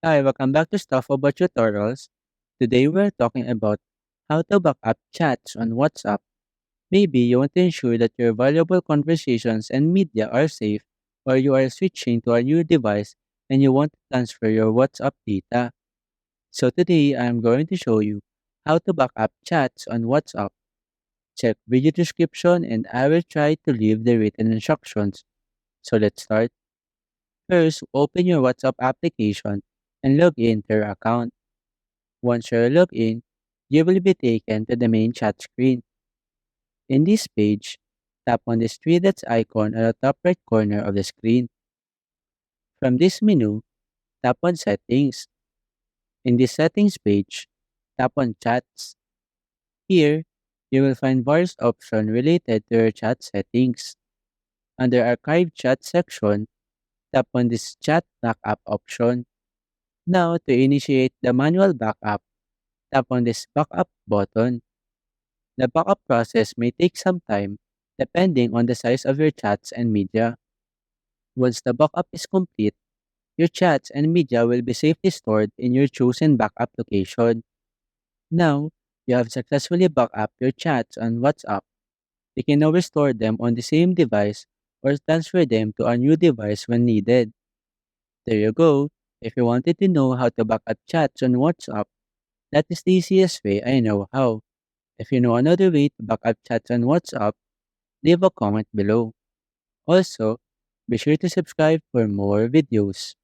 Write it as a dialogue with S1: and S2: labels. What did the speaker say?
S1: Hi, welcome back to Stuff About Tutorials. Today we're talking about how to back up chats on WhatsApp. Maybe you want to ensure that your valuable conversations and media are safe, or you are switching to a new device and you want to transfer your WhatsApp data. So today I'm going to show you how to back up chats on WhatsApp. Check video description and I will try to leave the written instructions. So let's start. First, open your WhatsApp application and log in to your account. Once you're logged in, you will be taken to the main chat screen. In this page, tap on the three dots icon at the top right corner of the screen. From this menu, tap on Settings. In this Settings page, tap on Chats. Here, you will find various options related to your chat settings. Under Archive Chat section, tap on this Chat Backup option. Now, to initiate the manual backup, tap on this Backup button. The backup process may take some time depending on the size of your chats and media. Once the backup is complete, your chats and media will be safely stored in your chosen backup location. Now, you have successfully backed up your chats on WhatsApp. You can now restore them on the same device or transfer them to a new device when needed. There you go. If you wanted to know how to back up chats on WhatsApp, that is the easiest way I know how. If you know another way to back up chats on WhatsApp, leave a comment below. Also, be sure to subscribe for more videos.